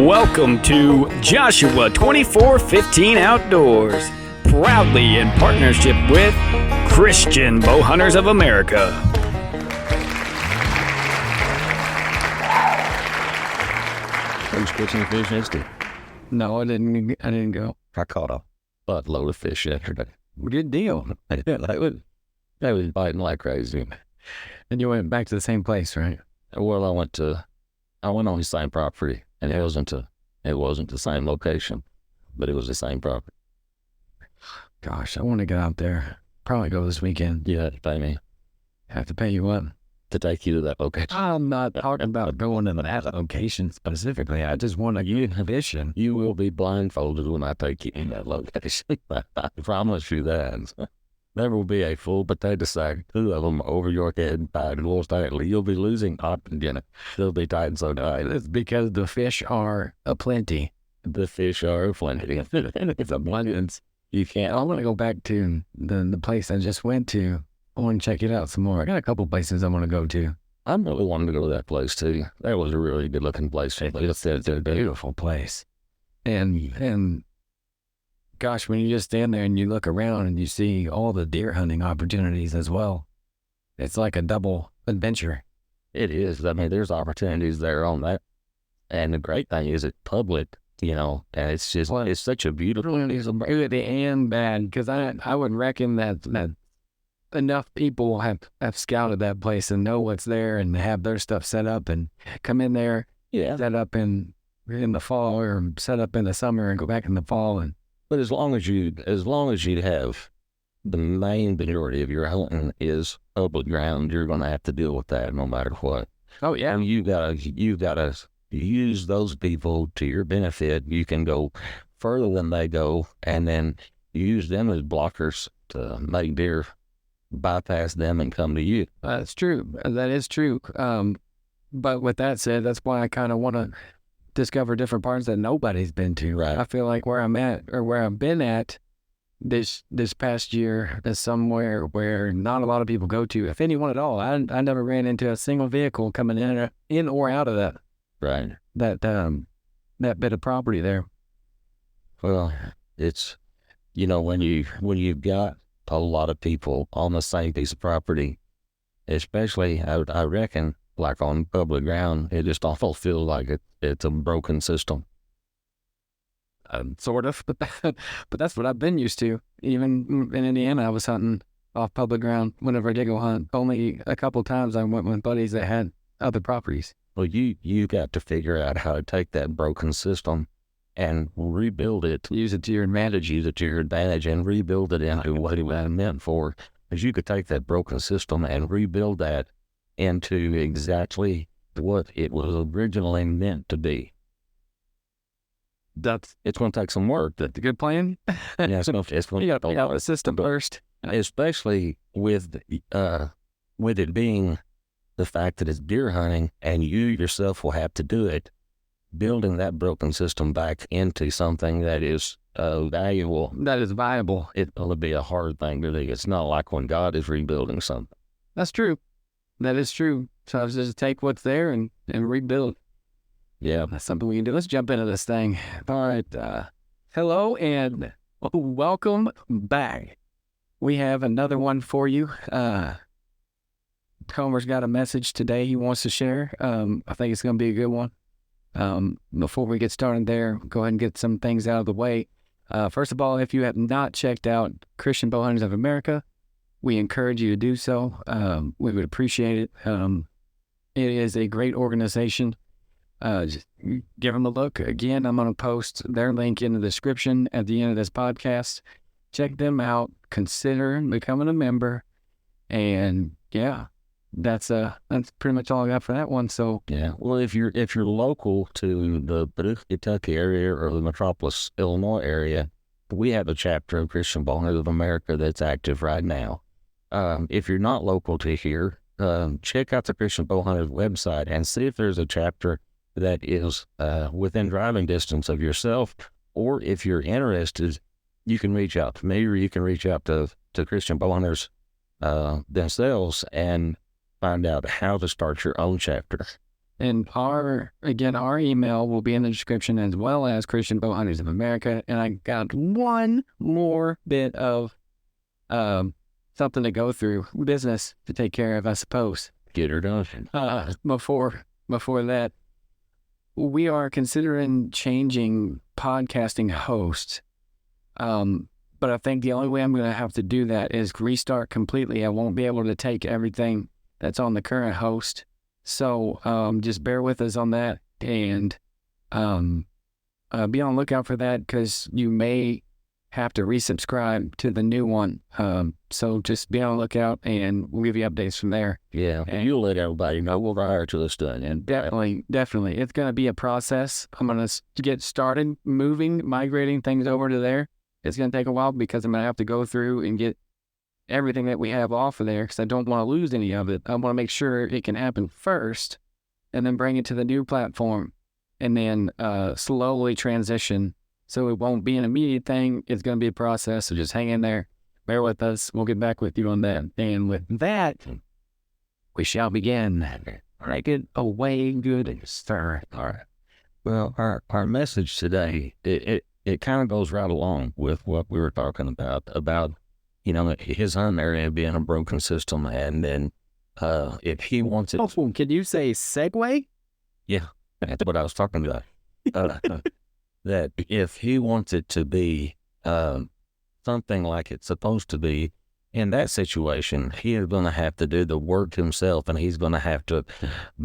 Welcome to Joshua 2415 Outdoors, proudly in partnership with Christian Bowhunters of America. Who's catching fish yesterday? No, I didn't go. I caught a buttload of fish yesterday. Good deal. They was biting like crazy. And you went back to the same place, right? Well, I went on the same property, and it wasn't the same location, but it was the same property. Gosh, I want to get out there. Probably go this weekend. You had to pay me Have to pay you what? to take you to that location. I'm not talking about going to that location specifically. I just want to get fishing. You will be blindfolded when I take you in that location. I promise you that. There will be a full potato sack, 2 of them over your head, tied more tightly. You'll be losing oxygen. They'll be tied so tight. It's because the fish are aplenty. The fish are plenty. It's abundance. You can't. I want to go back to the place I just went to. I want to check it out some more. I got a couple places I want to go to. I'm really wanting to go to that place too. That was a really good looking place. It's a beautiful place. And gosh, when you just stand there and you look around and you see all the deer hunting opportunities as well, it's like a double adventure. It is. I mean, there's opportunities there on that. And the great thing is it's public, and it's just, it's such a beautiful. It's good and bad, because I would reckon that enough people have scouted that place and know what's there and have their stuff set up and come in there, set up in the fall or set up in the summer and go back in the fall. But as long as you have the main majority of your hunting is public ground, you're going to have to deal with that no matter what. Oh yeah, and you gotta use those people to your benefit. You can go further than they go, and then use them as blockers to make deer bypass them and come to you. That's true. That is true. But with that said, that's why I kind of want to discover different parts that nobody's been to. Right. I feel like where I'm at, or where I've been at this past year, is somewhere where not a lot of people go to, if anyone at all. I never ran into a single vehicle coming in or out of that. Right. That bit of property there. Well, it's, when you've got a lot of people on the same piece of property, especially, I reckon, like on public ground, it just almost feels like it's a broken system. Sort of, but that's what I've been used to. Even in Indiana, I was hunting off public ground whenever I did go hunt. Only a couple of times I went with buddies that had other properties. Well, you got to figure out how to take that broken system and rebuild it. Use it to your advantage. Use it to your advantage and rebuild it into what it was meant for. Because you could take that broken system and rebuild that into exactly what it was originally meant to be. It's going to take some work. That's a good plan. Yeah, it's going to you got to figure out the system first. Especially with it being the fact that it's deer hunting and you yourself will have to do it. Building that broken system back into something that is valuable. That is viable. It'll be a hard thing to do. It's not like when God is rebuilding something. That's true. That is true. So I was just take what's there and rebuild. Yeah. That's something we can do. Let's jump into this thing. All right. Hello and welcome back. We have another one for you. Comer's got a message today he wants to share. I think it's going to be a good one. Before we get started there, go ahead and get some things out of the way. First of all, if you have not checked out Christian Bowhunters of America, we encourage you to do so. We would appreciate it. It is a great organization. Just give them a look. Again, I'm going to post their link in the description at the end of this podcast. Check them out. Consider becoming a member. And yeah, that's pretty much all I got for that one. So yeah, well, if you're local to the Paducah, Kentucky area or the Metropolis, Illinois area, we have a chapter of Christian Bowhunters of America that's active right now. If you're not local to here, check out the Christian Bowhunters website and see if there's a chapter that is within driving distance of yourself, or if you're interested, you can reach out to me or you can reach out to Christian Bowhunters themselves and find out how to start your own chapter. And our email will be in the description, as well as Christian Bow Hunters of America. And I got one more bit of something to go through, business to take care of, I suppose. Get her done. Before that, we are considering changing podcasting hosts. But I think the only way I'm going to have to do that is restart completely. I won't be able to take everything that's on the current host. So just bear with us on that, and be on the lookout for that, because you may have to resubscribe to the new one. So just be on the lookout, and we'll give you updates from there. Yeah, and you'll let everybody know. We'll hire till it's done. And Definitely. It's going to be a process. I'm going to get started migrating things over to there. It's going to take a while, because I'm going to have to go through and get everything that we have off of there, because I don't want to lose any of it. I want to make sure it can happen first, and then bring it to the new platform, and then slowly transition. So it won't be an immediate thing. It's going to be a process. So just hang in there. Bear with us. We'll get back with you on that. And with that, we shall begin. Make it away good, sir. all right. Well, our message today, it kind of goes right along with what we were talking about, his hunting area being a broken system. And then if he wants it. Oh, can you say segue? Yeah, that's what I was talking about. That if he wants it to be something like it's supposed to be, in that situation, he is going to have to do the work himself, and he's going to have to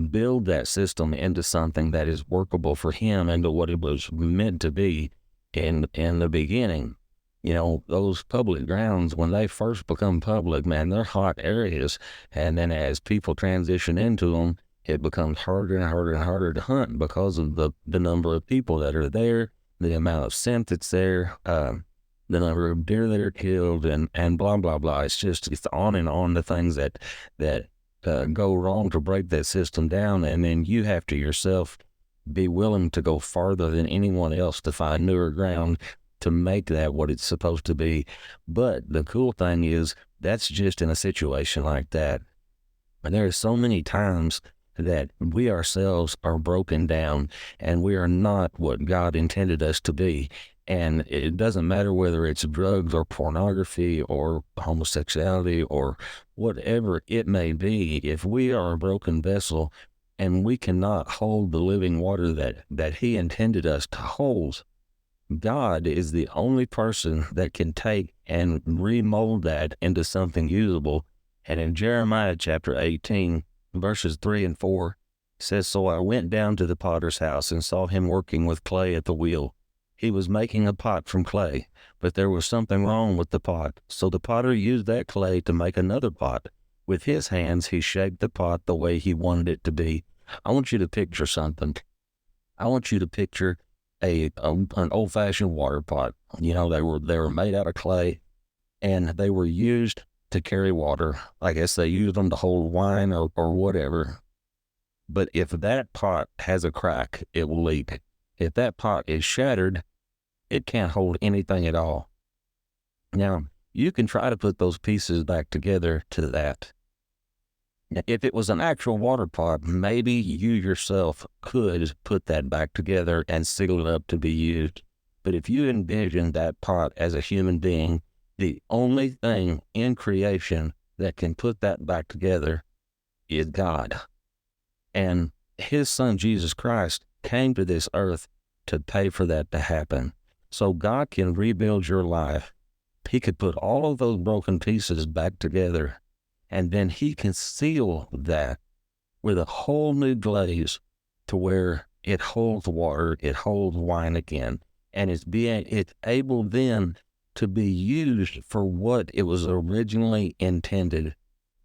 build that system into something that is workable for him, into what it was meant to be in the beginning. Those public grounds, when they first become public, man, they're hot areas. And then as people transition into them, it becomes harder and harder and harder to hunt, because of the number of people that are there, the amount of scent that's there, the number of deer that are killed, and blah, blah, blah. It's on and on, the things that go wrong to break that system down. And then you have to yourself be willing to go farther than anyone else to find newer ground to make that what it's supposed to be. But the cool thing is, that's just in a situation like that. And there are so many times that we ourselves are broken down, and we are not what God intended us to be. And it doesn't matter whether it's drugs or pornography or homosexuality or whatever it may be. If we are a broken vessel and we cannot hold the living water that he intended us to hold, God is the only person that can take and remold that into something usable. And in Jeremiah chapter 18, verses 3 and 4, it says, "So I went down to the potter's house and saw him working with clay at the wheel. He was making a pot from clay, but there was something wrong with the pot. So the potter used that clay to make another pot. With his hands, he shaped the pot the way he wanted it to be." I want you to picture something. I want you to picture an old-fashioned water pot. They were made out of clay, and they were used to carry water. I guess they used them to hold wine or whatever. But if that pot has a crack, it will leak. If that pot is shattered, it can't hold anything at all. Now, you can try to put those pieces back together to that. If it was an actual water pot, maybe you yourself could put that back together and seal it up to be used. But if you envision that pot as a human being, the only thing in creation that can put that back together is God. And his son, Jesus Christ, came to this earth to pay for that to happen. So God can rebuild your life. He could put all of those broken pieces back together, and then he can seal that with a whole new glaze to where it holds water, it holds wine again, and it's able then to be used for what it was originally intended.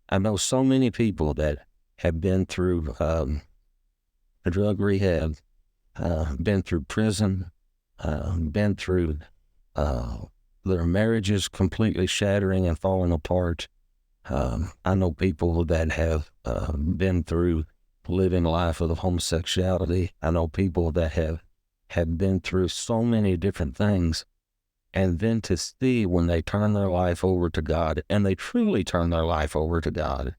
I know so many people that have been through drug rehab, been through prison, been through their marriages completely shattering and falling apart. I know people that have been through living life of homosexuality. I know people that have been through so many different things. And then to see when they turn their life over to God, and they truly turn their life over to God,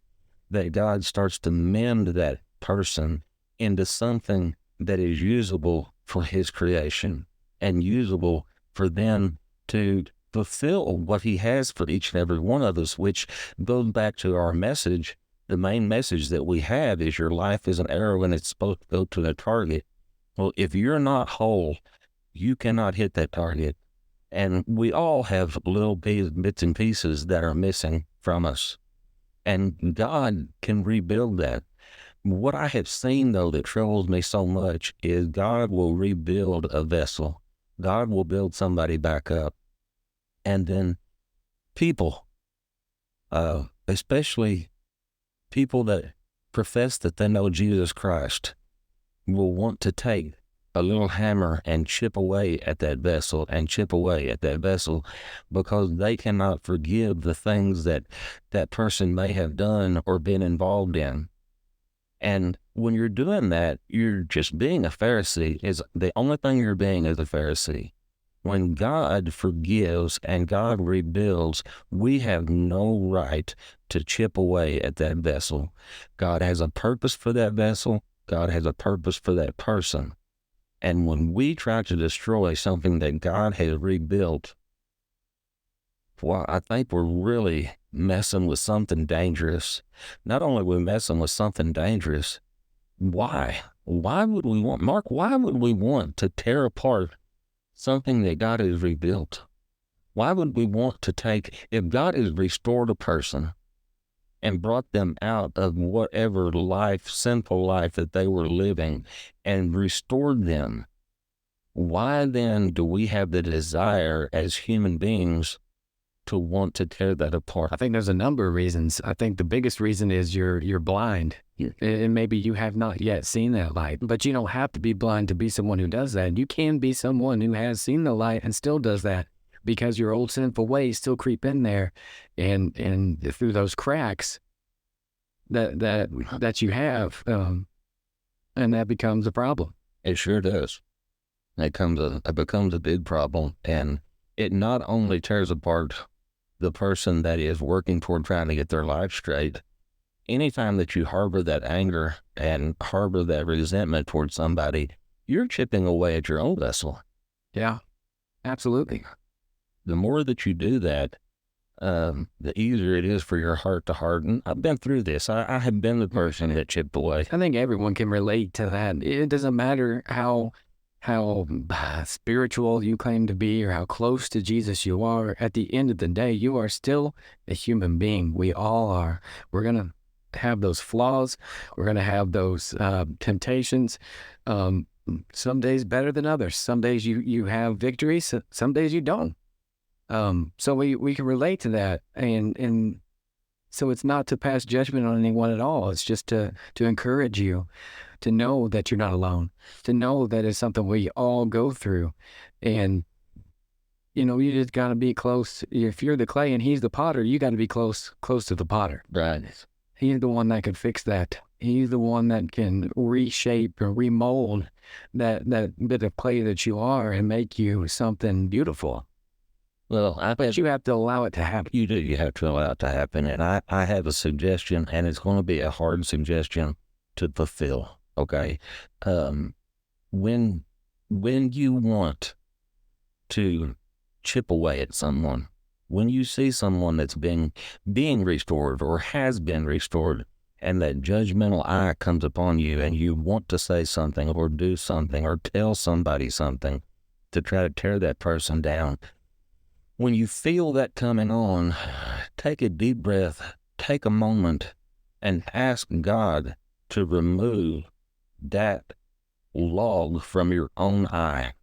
that God starts to mend that person into something that is usable for his creation and usable for them to fulfill what he has for each and every one of us, which goes back to our message. The main message that we have is your life is an arrow and it's supposed to go to the target. Well, if you're not whole, you cannot hit that target. And we all have little bits and pieces that are missing from us. And God can rebuild that. What I have seen, though, that troubles me so much is God will rebuild a vessel. God will build somebody back up. And then people, especially people that profess that they know Jesus Christ, will want to take a little hammer and chip away at that vessel and chip away at that vessel because they cannot forgive the things that that person may have done or been involved in. And when you're doing that, you're just being a Pharisee. Is the only thing you're being is a Pharisee. When God forgives and God rebuilds, we have no right to chip away at that vessel. God has a purpose for that vessel. God has a purpose for that person. And when we try to destroy something that God has rebuilt, well, I think we're really messing with something dangerous. Not only are we messing with something dangerous, why? Why would we want, Mark, why would we want to tear apart something that God has rebuilt? Why would we want to take, if God has restored a person and brought them out of whatever life, sinful life that they were living and restored them, why then do we have the desire as human beings to want to tear that apart? I think there's a number of reasons. I think the biggest reason is you're blind. Yeah. And maybe you have not yet seen that light, but you don't have to be blind to be someone who does that. You can be someone who has seen the light and still does that because your old sinful ways still creep in there and through those cracks that you have, and that becomes a problem. It sure does. It becomes a big problem, and it not only tears apart the person that is working toward trying to get their life straight. Anytime that you harbor that anger and harbor that resentment towards somebody, you're chipping away at your own vessel. Yeah, absolutely. The more that you do that, the easier it is for your heart to harden. I've been through this. I have been the person that chipped away. I think everyone can relate to that. It doesn't matter how spiritual you claim to be or how close to Jesus you are. At the end of the day, you are still a human being. We all are. We're going to have those flaws. We're going to have those temptations. Some days better than others. Some days you have victories. Some days you don't. So we can relate to that. And so it's not to pass judgment on anyone at all. It's just to encourage you to know that you're not alone, to know that it's something we all go through. And, you just got to be close. If you're the clay and he's the potter, you got to be close to the potter. Right. He's the one that can fix that. He's the one that can reshape or remold that bit of clay that you are and make you something beautiful. Well, But you have to allow it to happen. You do. You have to allow it to happen. And I have a suggestion, and it's going to be a hard suggestion to fulfill. Okay. When you want to chip away at someone, when you see someone that's being restored or has been restored, and that judgmental eye comes upon you and you want to say something or do something or tell somebody something to try to tear that person down, when you feel that coming on, take a deep breath, take a moment, and ask God to remove that log from your own eye,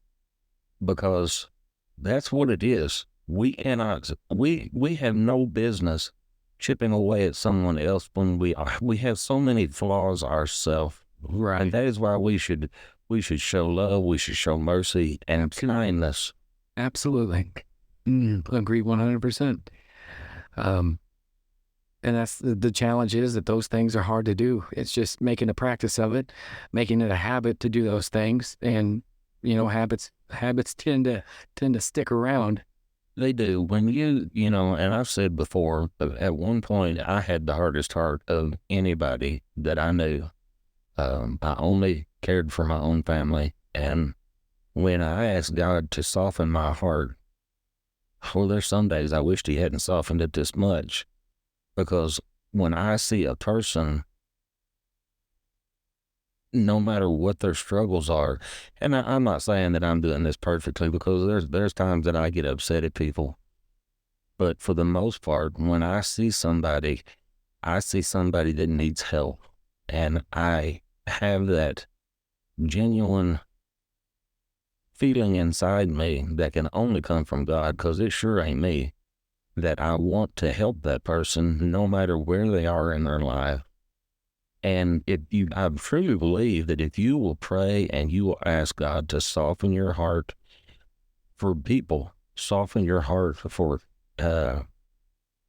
because that's what it is. We have no business chipping away at someone else when we have so many flaws ourselves. Right. And that is why we should show love, we should show mercy and kindness. Absolutely. Agree 100%. And that's the challenge is that those things are hard to do. It's just making a practice of it, making it a habit to do those things. And, habits tend to stick around. They do. When and I've said before, at one point I had the hardest heart of anybody that I knew. I only cared for my own family. And when I asked God to soften my heart, well, there's some days I wished he hadn't softened it this much, because when I see a person, no matter what their struggles are, and I'm not saying that I'm doing this perfectly, because there's times that I get upset at people, but for the most part, when I see somebody that needs help, and I have that genuine feeling inside me that can only come from God, because it sure ain't me, that I want to help that person no matter where they are in their life. And I truly believe that if you will pray and you will ask God to soften your heart for people, soften your heart for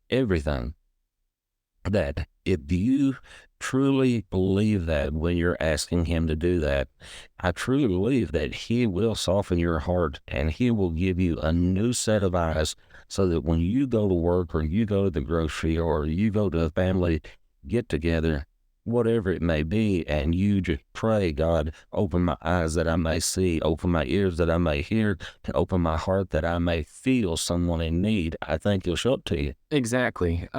everything, that if you truly believe that when you're asking him to do that, I truly believe that he will soften your heart and he will give you a new set of eyes, so that when you go to work or you go to the grocery or you go to a family get together, whatever it may be, and you just pray, God, open my eyes that I may see, open my ears that I may hear, and open my heart that I may feel someone in need, I think he'll show up to you. Exactly.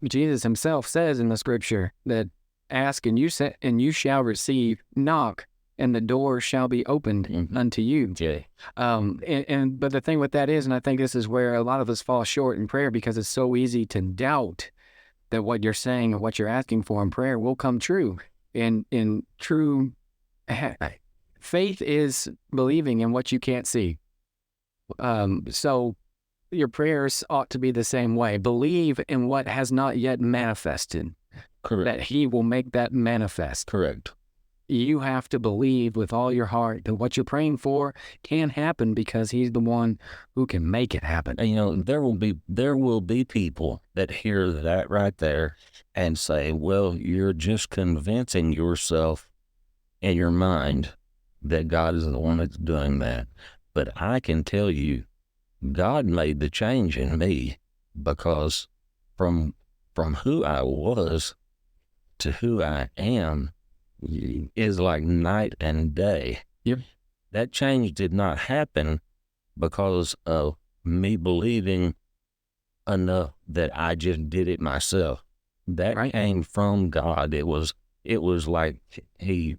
Jesus himself says in the scripture that ask and you shall receive, knock and the door shall be opened unto you. Yeah. But the thing with that is, and I think this is where a lot of us fall short in prayer, because it's so easy to doubt that what you're saying or what you're asking for in prayer will come true. And in true faith is believing in what you can't see. So your prayers ought to be the same way. Believe in what has not yet manifested. Correct. That he will make that manifest. Correct. You have to believe with all your heart that what you're praying for can happen, because he's the one who can make it happen. And there will be people that hear that right there and say, well, you're just convincing yourself in your mind that God is the one that's doing that. But I can tell you, God made the change in me, because from who I was to who I am is like night and day. Yep. That change did not happen because of me believing enough that I just did it myself. That came from God. It was like he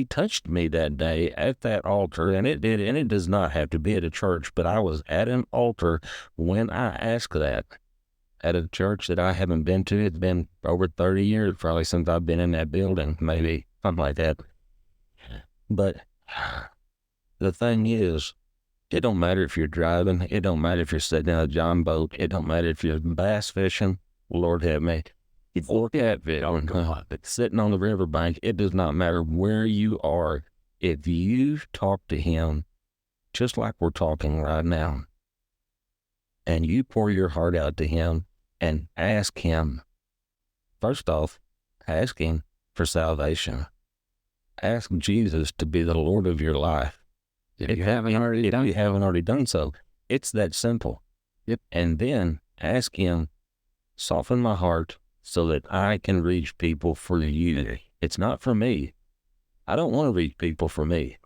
touched me that day at that altar, and it did. And it does not have to be at a church, but I was at an altar when I asked that, at a church that I haven't been to. It's been over 30 years probably since I've been in that building, maybe something like that. But the thing is, it don't matter if you're driving. It don't matter if you're sitting in a john boat. It don't matter if you're bass fishing. Lord have me. Or sitting on the riverbank. It does not matter where you are. If you talk to him just like we're talking right now, and you pour your heart out to him and ask him, first off, ask him for salvation. Ask Jesus to be the Lord of your life. If you haven't already done so, it's that simple. Yep. And then ask him, soften my heart so that I can reach people for you. It's not for me. I don't want to reach people for me.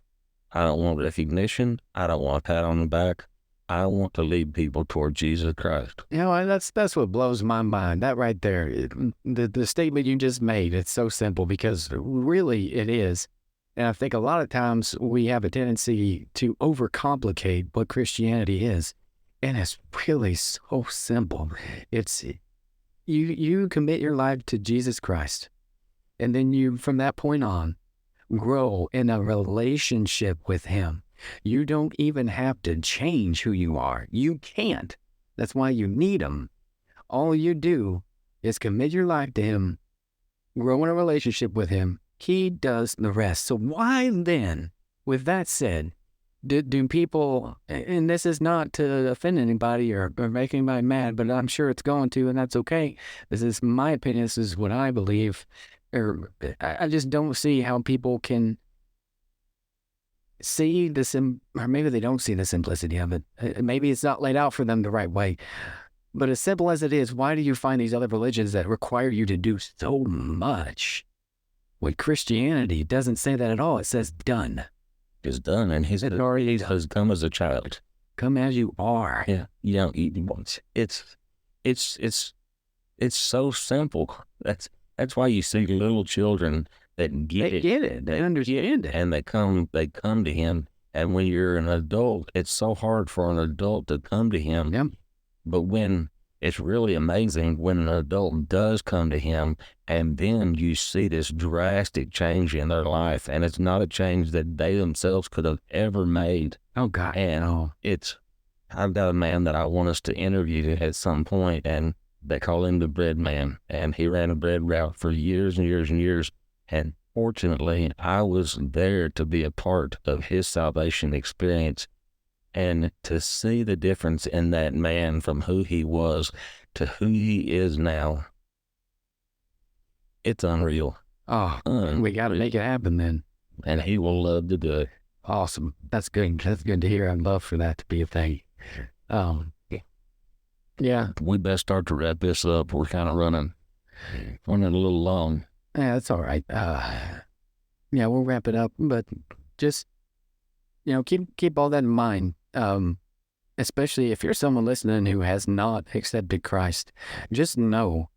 I don't want recognition. I don't want a pat on the back. I want to lead people toward Jesus Christ. That's what blows my mind. That right there, the statement you just made, it's so simple, because really it is. And I think a lot of times we have a tendency to overcomplicate what Christianity is. And it's really so simple. It's you commit your life to Jesus Christ. And then you, from that point on, grow in a relationship with him. You don't even have to change who you are. You can't. That's why you need him. All you do is commit your life to him, grow in a relationship with him. He does the rest. So why then, with that said, do people, and this is not to offend anybody or make anybody mad, but I'm sure it's going to, and that's okay. This is my opinion. This is what I believe. Or I just don't see how people can see or maybe they don't see the simplicity of it. Maybe it's not laid out for them the right way. But as simple as it is, why do you find these other religions that require you to do so much With Christianity, it doesn't say that at all. It says done. It's done, and his authority has come as a child. Come as you are. Yeah, you know, it's so simple. That's why you see little children that get They it. get it. They understand it. And they come to him. And when you're an adult, it's so hard for an adult to come to him. Yep. But when it's really amazing when an adult does come to him, and then you see this drastic change in their life, and it's not a change that they themselves could have ever made. Oh, God. And I've got a man that I want us to interview at some point, and they call him the bread man, and he ran a bread route for years and years and years. And fortunately, I was there to be a part of his salvation experience, and to see the difference in that man from who he was to who he is now. It's unreal. Oh, we got to make it happen then. And he will love to do it. Awesome. That's good. That's good to hear. I'd love for that to be a thing. Yeah. We best start to wrap this up. We're kind of running a little long. Yeah, that's all right. Yeah, we'll wrap it up, but just, keep all that in mind. Especially if you're someone listening who has not accepted Christ, just know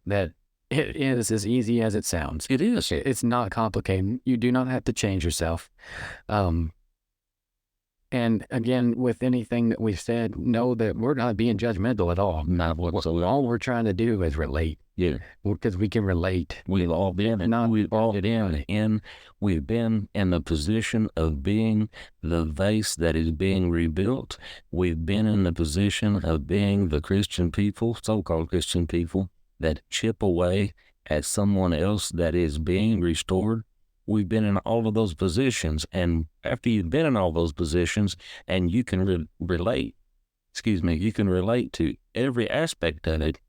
that it is as easy as it sounds. It is. It's not complicated. You do not have to change yourself. And again, with anything that we've said, know that we're not being judgmental at all. Not whatsoever. All we're trying to do is relate. Yeah. Because we can relate. We've all been we've been in the position of being the vase that is being rebuilt. We've been in the position of being the Christian people, so-called Christian people, that chip away at someone else that is being restored. We've been in all of those positions, and after you've been in all those positions, and you can relate to every aspect of it,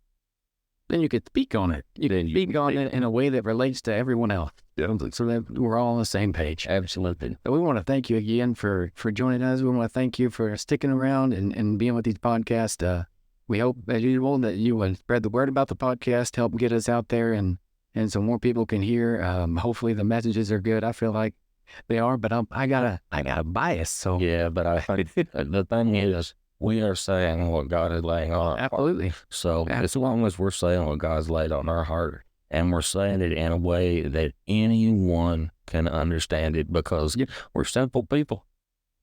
then you could speak on it. You can speak on it in a way that relates to everyone else. Yeah. So that we're all on the same page. Absolutely. So we want to thank you again for joining us. We want to thank you for sticking around and being with these podcasts. We hope, as usual, that you would spread the word about the podcast, help get us out there, and so more people can hear. Hopefully the messages are good. I feel like they are, but I got a bias. So yeah, but the thing is, we are saying what God is laying on our absolutely. heart. So as long as we're saying what God's laid on our heart, and we're saying it in a way that anyone can understand it, because we're simple people.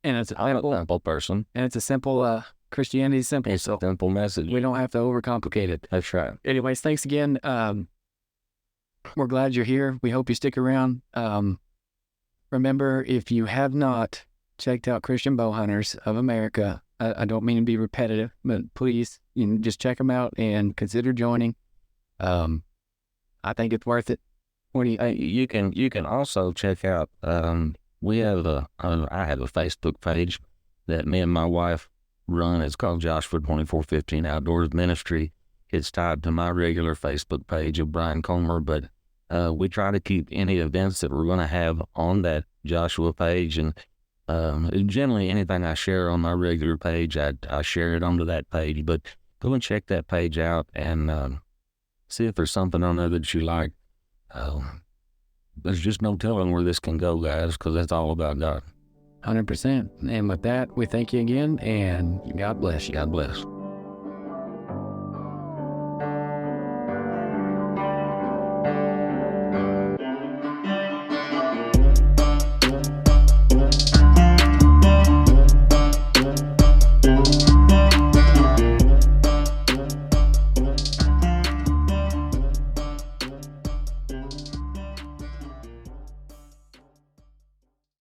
And it's I'm a simple person. And it's a simple, Christianity is simple. It's a simple message. We don't have to overcomplicate it. That's right. Anyways, thanks again. We're glad you're here. We hope you stick around. Remember, if you have not checked out Christian Bowhunters of America, I don't mean to be repetitive, but please, just check them out and consider joining. I think it's worth it. What do you can also check out. I have a Facebook page that me and my wife run. It's called Joshua 2415 Outdoors Ministry. It's tied to my regular Facebook page of Brian Comer, but we try to keep any events that we're going to have on that Joshua page, and generally anything I share on my regular page, I share it onto that page. But go and check that page out and see if there's something on there that you like. There's just no telling where this can go, guys, because that's all about God. 100%. And with that, we thank you again, and God bless you. God bless.